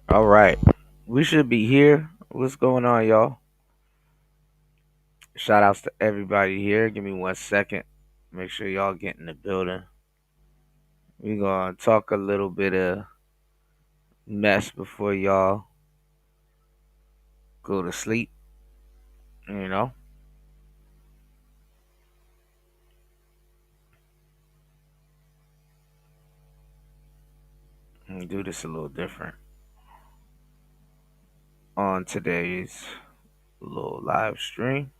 All right. We should be here. What's going on, y'all? Shout outs to everybody here. Give me 1 second. Make sure y'all get in the building. We gonna talk a little bit of mess before y'all go to sleep, you know? And do this a little different on today's little live stream.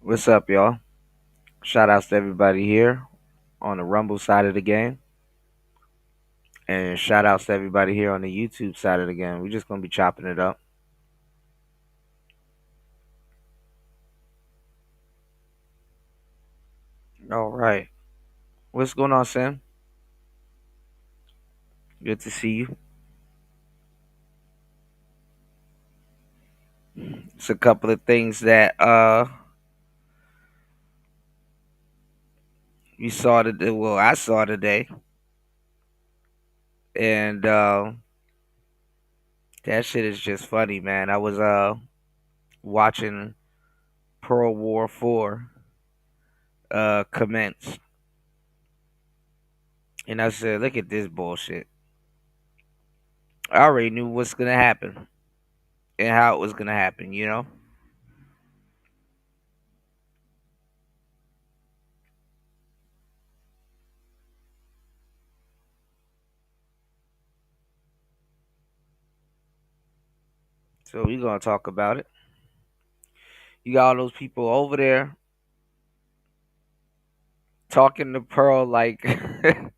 What's up, y'all? Shout outs to everybody here on the Rumble side of the game. And shout outs to everybody here on the YouTube side of the game. We're just gonna be chopping it up. All right. What's going on, Sam? Good to see you. It's a couple of things that you saw today. Well, I saw today, and that shit is just funny, man. I was watching Pearl War 4 commence, and I said, "Look at this bullshit." I already knew what's gonna happen and how it was gonna happen, you know. So we gonna talk about it. You got all those people over there talking to Pearl like I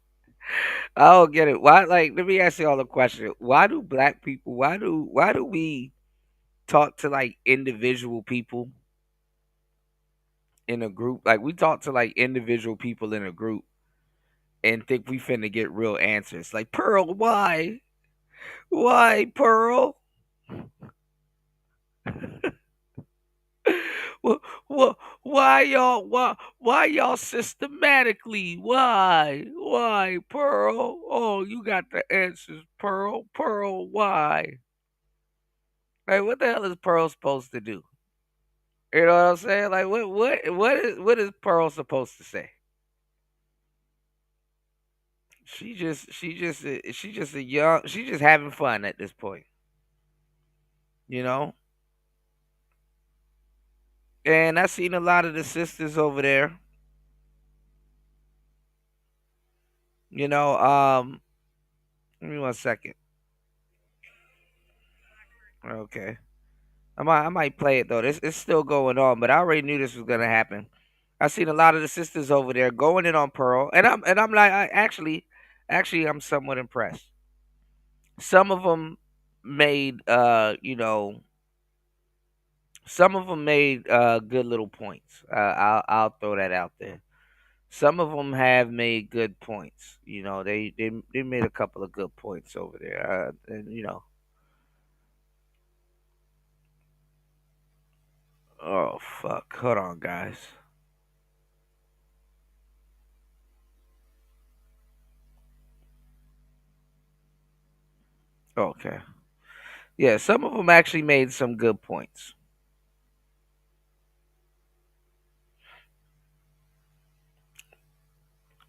don't get it. Why? Like, let me ask you all a question. Why do black people? Why do we talk to like individual people in a group? Like, we talk to like individual people in a group and think we finna get real answers. Like, Pearl, why? Why, Pearl? What? Why y'all? Why y'all systematically? Why, Pearl? Oh, you got the answers, Pearl. Pearl, why? Like, what the hell is Pearl supposed to do? You know what I'm saying? Like, what is Pearl supposed to say? She just a young. She just having fun at this point, you know. And I seen a lot of the sisters over there. You know, give me 1 second. Okay, I might play it though. This it's still going on, but I already knew this was gonna happen. I seen a lot of the sisters over there going in on Pearl, and I'm like, actually, I'm somewhat impressed. Some of them made, some of them made good little points. I'll throw that out there. Some of them have made good points. You know, they made a couple of good points over there. And oh fuck, hold on, guys. Okay, yeah, some of them actually made some good points,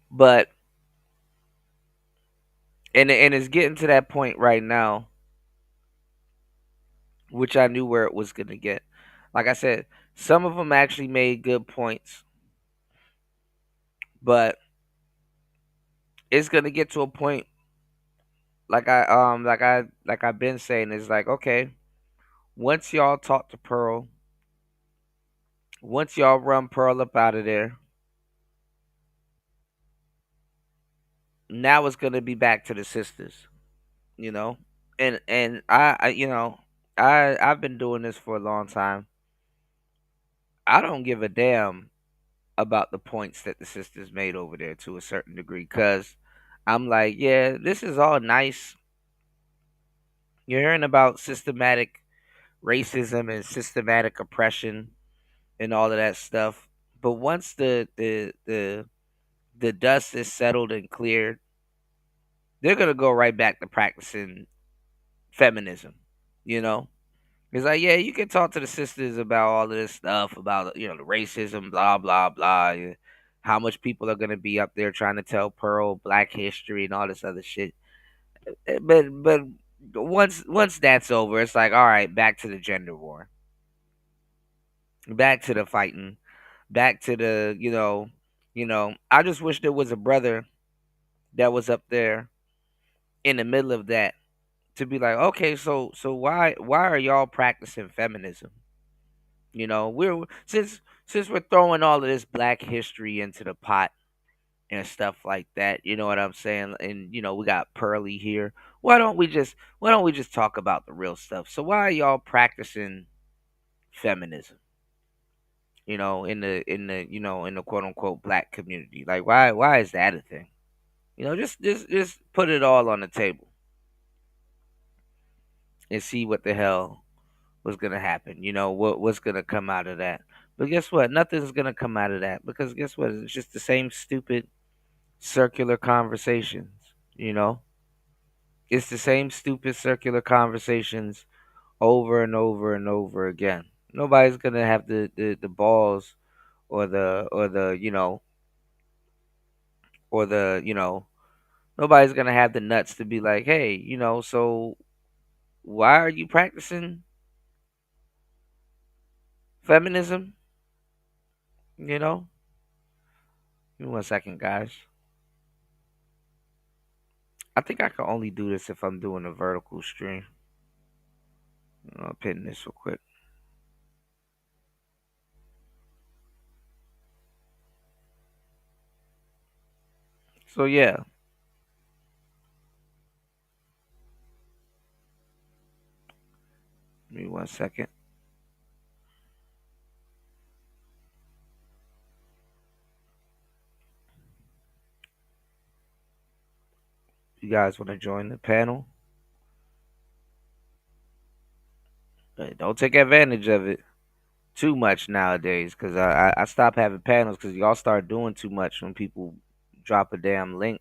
but and it's getting to that point right now, which I knew where it was gonna get. Like I said, some of them actually made good points, but it's gonna get to a point like I've been saying is like, okay, once y'all talk to Pearl, once y'all run Pearl up out of there, now it's gonna be back to the sisters, you know. And I've been doing this for a long time. I don't give a damn about the points that the sisters made over there to a certain degree, cause I'm like, yeah, this is all nice. You're hearing about systematic racism and systematic oppression and all of that stuff. But once the dust is settled and cleared, they're gonna go right back to practicing feminism. You know, it's like, yeah, you can talk to the sisters about all of this stuff about the racism, blah blah blah. How much people are gonna be up there trying to tell Pearl Black history and all this other shit. But once that's over, it's like, all right, back to the gender war, back to the fighting, back to the I just wish there was a brother that was up there in the middle of that to be like, okay, so why are y'all practicing feminism? We're since we're throwing all of this black history into the pot and stuff like that, you know what I'm saying? And we got Pearly here. Why don't we just talk about the real stuff? So why are y'all practicing feminism? In the quote unquote black community. Like why is that a thing? Just put it all on the table and see what the hell was gonna happen. What's gonna come out of that. But guess what? Nothing's gonna come out of that because guess what? It's just the same stupid circular conversations. It's the same stupid circular conversations over and over and over again. Nobody's gonna have the balls or the or the nobody's gonna have the nuts to be like, hey, so why are you practicing feminism? You know? Give me 1 second, guys. I think I can only do this if I'm doing a vertical stream. I'll pin this real quick. So yeah, give me 1 second. You guys want to join the panel? Don't take advantage of it too much nowadays, because I stopped having panels because y'all start doing too much when people drop a damn link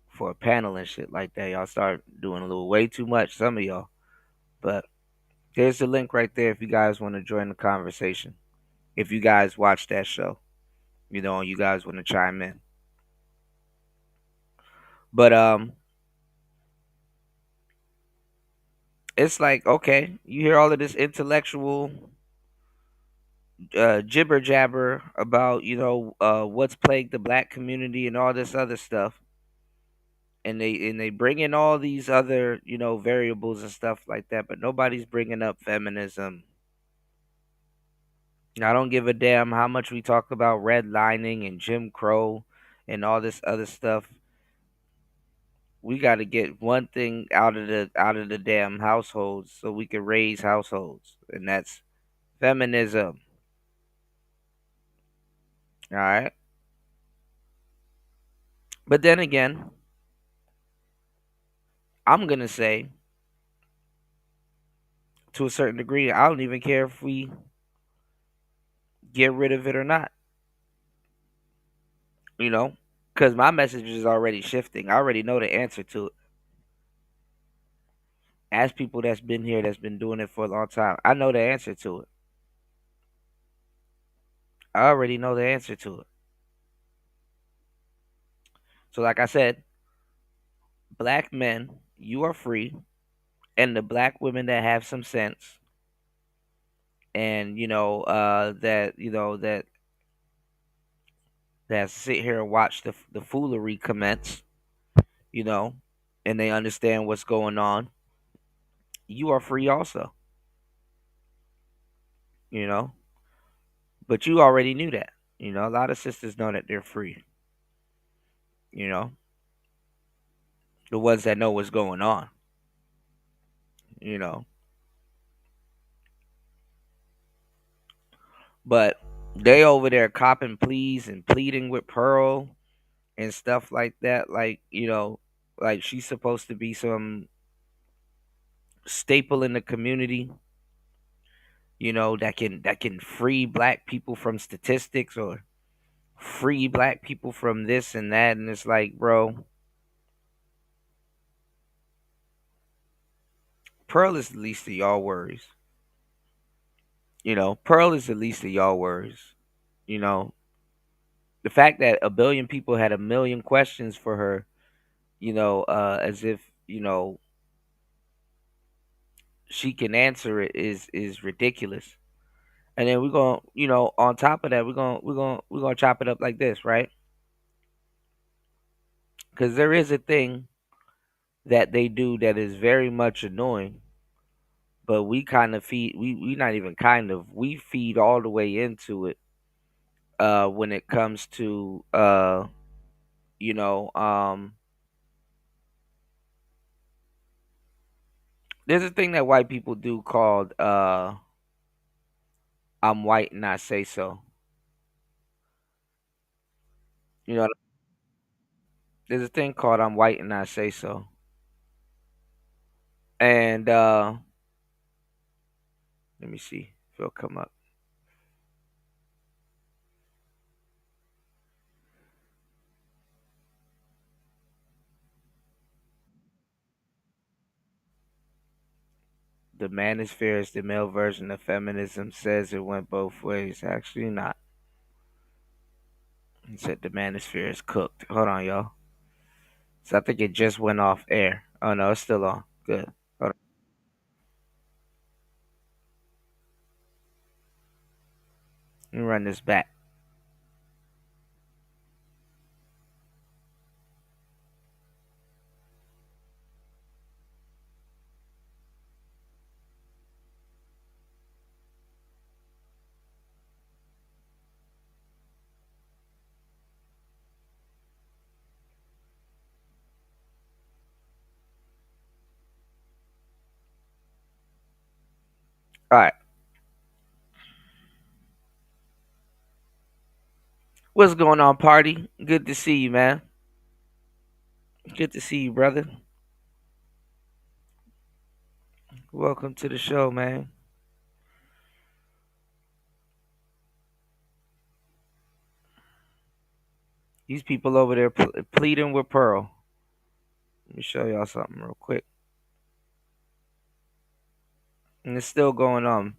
for a panel and shit like that. Y'all start doing a little way too much, some of y'all. But there's the link right there if you guys want to join the conversation. If you guys watch that show, and you guys want to chime in. But it's like, okay, you hear all of this intellectual jibber jabber about what's plagued the black community and all this other stuff, and they bring in all these other variables and stuff like that, but nobody's bringing up feminism. I don't give a damn how much we talk about redlining and Jim Crow and all this other stuff. We got to get one thing out of the damn households so we can raise households, and that's feminism. All right. But then again, I'm gonna say to a certain degree, I don't even care if we get rid of it or not. You know, because my message is already shifting. I already know the answer to it. As people that's been here, that's been doing it for a long time, I know the answer to it. I already know the answer to it. So, like I said, black men, you are free, and the black women that have some sense, and that sit here and watch the foolery commence, you know, and they understand what's going on. You are free also, you know, but you already knew that. A lot of sisters know that they're free. You know, the ones that know what's going on. You know, but they over there copping pleas and pleading with Pearl and stuff like that. Like, like she's supposed to be some staple in the community, that can free black people from statistics or free black people from this and that. And it's like, bro, Pearl is the least of y'all worries. Pearl is the least of y'all worries. You know, the fact that a billion people had a million questions for her, as if, she can answer it is ridiculous. And then we're going, on top of that, we're going to chop it up like this, right? Cuz there is a thing that they do that is very much annoying, but we kind of feed we not even kind of, we feed all the way into it when it comes to you know, there's a thing that white people do called I'm white and I say so. You know, there's a thing called I'm white and I say so. And let me see if it'll come up. The manosphere is the male version of feminism, says it went both ways. Actually, not. He said the manosphere is cooked. Hold on, y'all. So I think it just went off air. Oh no, it's still on. Good. Hold on. Let me run this back. All right. What's going on, party? Good to see you, man. Good to see you, brother. Welcome to the show, man. These people over there pleading with Pearl. Let me show y'all something real quick. And it's still going on.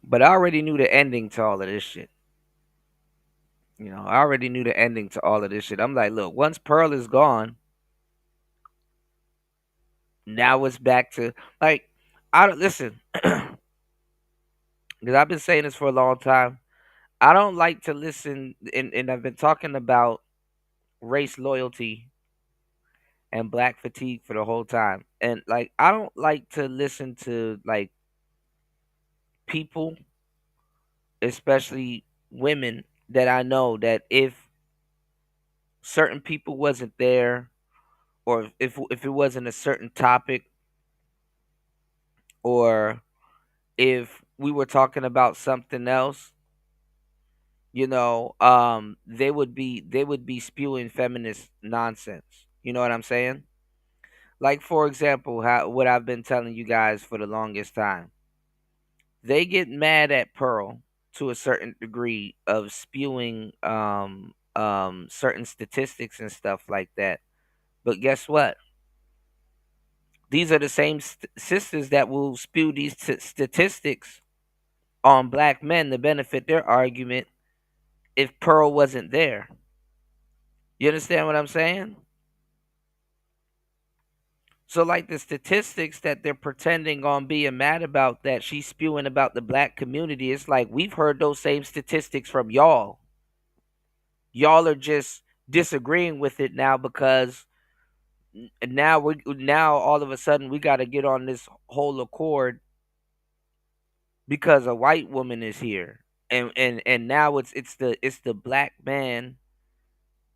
But I already knew the ending to all of this shit. I already knew the ending to all of this shit. I'm like, look, once Pearl is gone, now it's back to, like, I don't listen, because I've been saying this for a long time. I don't like to listen, and I've been talking about race loyalty and black fatigue for the whole time. And like, I don't like to listen to like people, especially women, that I know that if certain people wasn't there, or if it wasn't a certain topic, or if we were talking about something else, they would be spewing feminist nonsense. You know what I'm saying? Like, for example, what I've been telling you guys for the longest time. They get mad at Pearl to a certain degree of spewing certain statistics and stuff like that. But guess what? These are the same sisters that will spew these statistics on black men to benefit their argument if Pearl wasn't there. You understand what I'm saying? So, like, the statistics that they're pretending on being mad about, that she's spewing about the black community, it's like we've heard those same statistics from y'all. Y'all are just disagreeing with it now because now all of a sudden we got to get on this whole accord because a white woman is here, and now it's the black man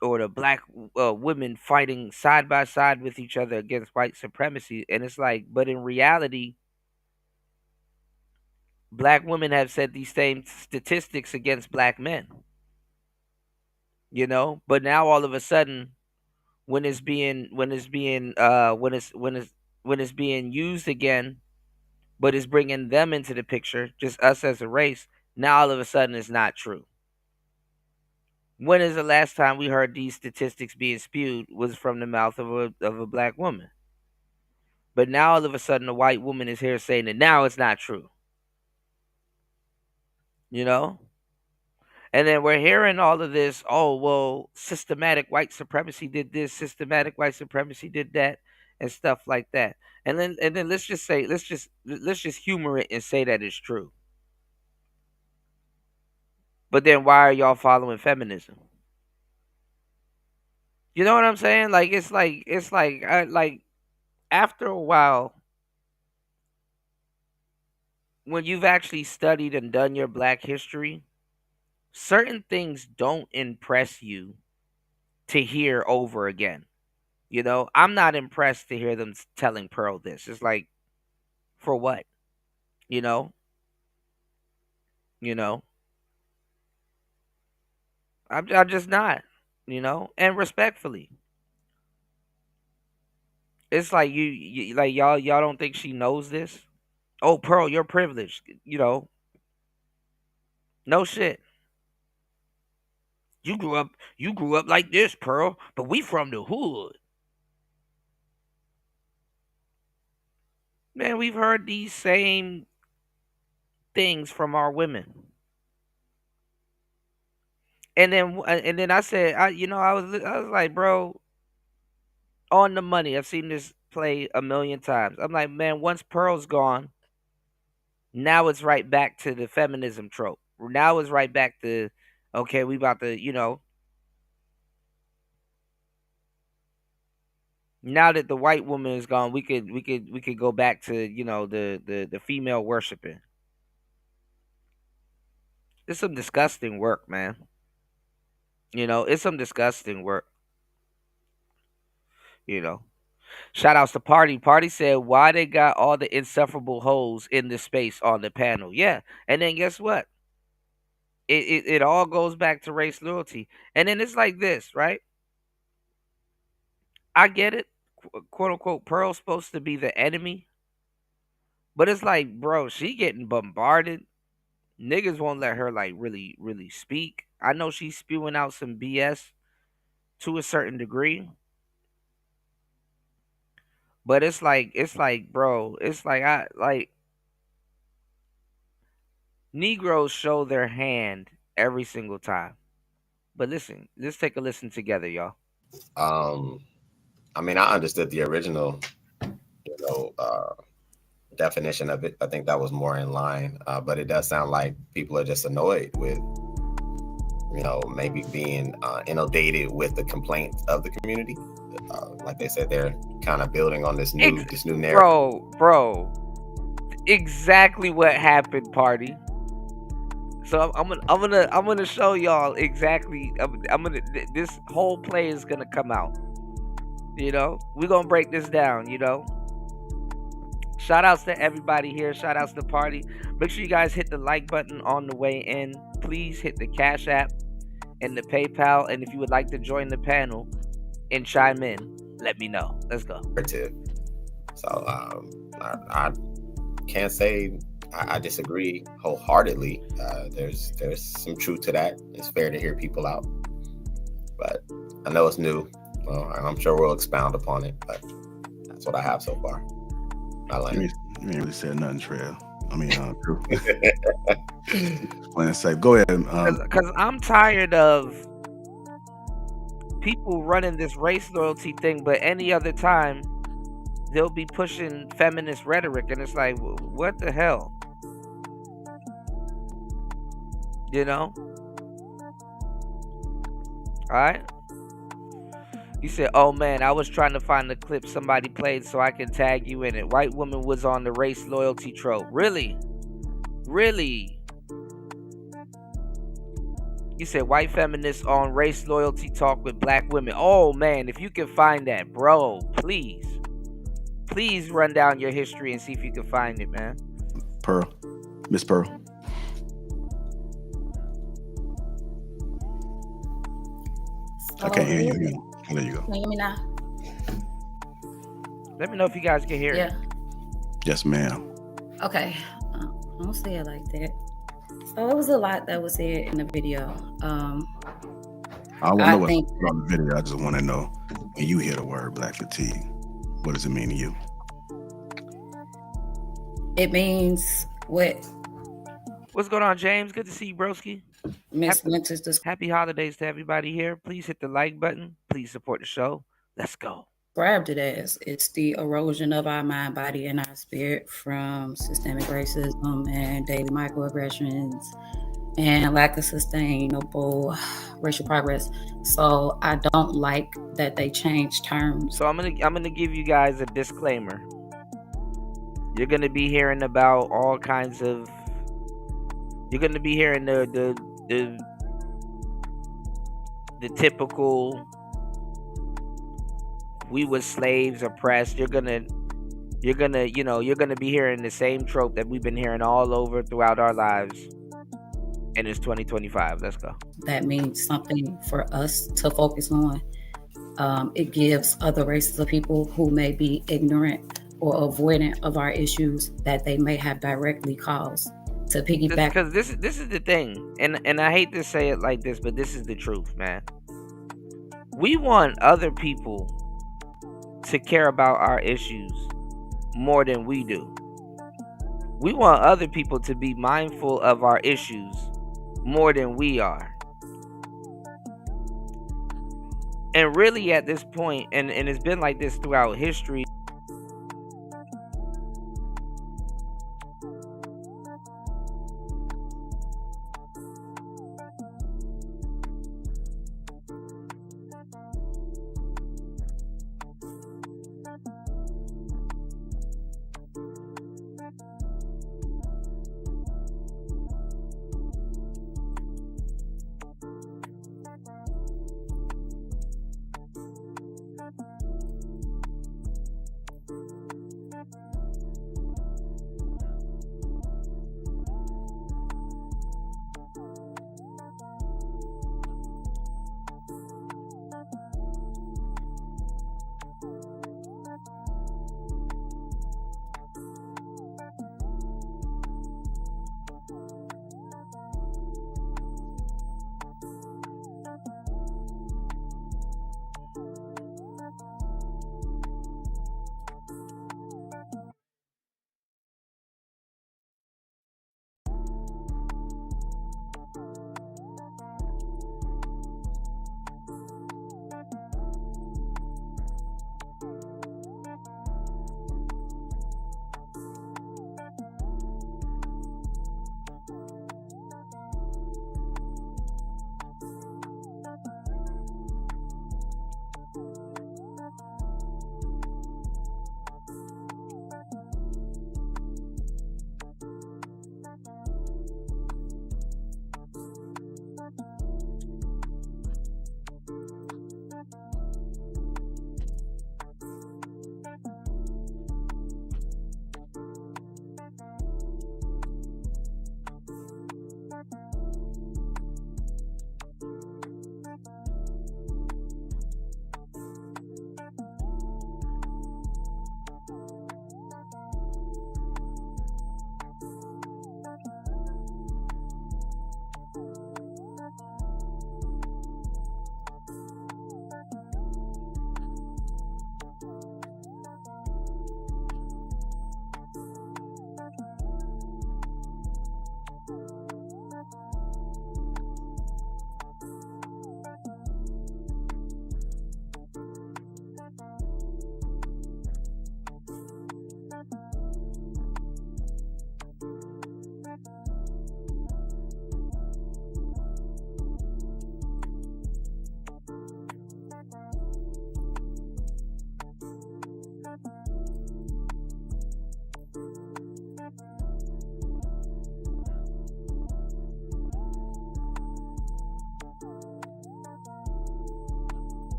or the black women fighting side by side with each other against white supremacy. And it's like, but in reality, black women have said these same statistics against black men. But now all of a sudden, when it's being used again, but it's bringing them into the picture, just us as a race. Now all of a sudden, it's not true. When is the last time we heard these statistics being spewed was from the mouth of a black woman? But now all of a sudden, a white woman is here saying that now it's not true. You know. And then we're hearing all of this. Oh well, systematic white supremacy did this. Systematic white supremacy did that, and stuff like that. And then let's just humor it and say that it's true. But then why are y'all following feminism? You know what I'm saying? Like like after a while, when you've actually studied and done your black history, certain things don't impress you to hear over again. I'm not impressed to hear them telling Pearl this. It's like, for what? You know, you know. I'm just not. And respectfully, it's like like y'all don't think she knows this. Oh, Pearl, you're privileged. No shit. You grew up like this, Pearl, but we from the hood. Man, we've heard these same things from our women. And then I said, I was like, bro, on the money. I've seen this play a million times. I'm like, man, once Pearl's gone, now it's right back to the feminism trope. Now it's right back to, okay, we about to, now that the white woman is gone, we could go back to, the female worshiping. It's some disgusting work, man. It's some disgusting work. You know. Shout outs to Party. Party said why they got all the insufferable hoes in the space on the panel. Yeah. And then guess what? It all goes back to race loyalty. And then it's like this, right? I get it. Quote unquote Pearl's supposed to be the enemy. But it's like, bro, she getting bombarded. Niggas won't let her like really, really speak. I know she's spewing out some BS to a certain degree. But it's like, bro, it's like I like Negroes show their hand every single time. But listen, let's take a listen together, y'all. Um, I mean, I understood the original, you know, uh, definition of it. I think that was more in line, but it does sound like people are just annoyed with, maybe being inundated with the complaints of the community. Like they said, they're kind of building on this new Ex- this new narrative. bro, exactly what happened, party. So I'm gonna show y'all exactly. This whole play is gonna come out. We're gonna break this down. Shout outs to everybody here. Shout outs to Party. Make sure you guys hit the like button on the way in. Please hit the Cash App and the PayPal. And if you would like to join the panel and chime in, let me know. Let's go. So I can't say I disagree wholeheartedly. There's some truth to that. It's fair to hear people out, but I know it's new. Well, I'm sure we'll expound upon it, but that's what I have so far. I like You ain't really said nothing, Trail. I mean, true. Playing safe. Go ahead. Because I'm tired of people running this race loyalty thing, but any other time they'll be pushing feminist rhetoric, and it's like, what the hell? All right. You said, "Oh man, I was trying to find the clip somebody played so I can tag you in it. White woman was on the race loyalty trope. Really, really." You said white feminists on race loyalty talk with black women. Oh man, if you can find that, bro, please run down your history and see if you can find it, man. Pearl, Miss Pearl. I can't hear you really? again. There you go. Can you hear me now? Let me know if you guys can hear it. Yeah. Yes, ma'am. Okay. I don't say it like that. So it was a lot that was said in the video. I don't I know what's think on the video. I just want to know when you hear the word black fatigue, what does it mean to you? it means what What's going on, James? Good to see you, broski. Miss Winters Happy holidays to everybody here. Please hit the like button. Please support the show. Let's go. described it as. It's the erosion of our mind, body, and our spirit from systemic racism and daily microaggressions and lack of sustainable racial progress. So I don't like that they changed terms. So I'm gonna give you guys a disclaimer. You're gonna be hearing about all kinds of. You're gonna be hearing the typical. We were slaves, oppressed. You're gonna be hearing the same trope that we've been hearing all over throughout our lives. And it's 2025. Let's go. That means something for us to focus on. It gives other races of people who may be ignorant or avoidant of our issues that they may have directly caused to piggyback. Because this is the thing, and I hate to say it like this, but this is the truth, man. We want other people to care about our issues more than we do. We want other people to be mindful of our issues more than we are. And really at this point, and it's been like this throughout history,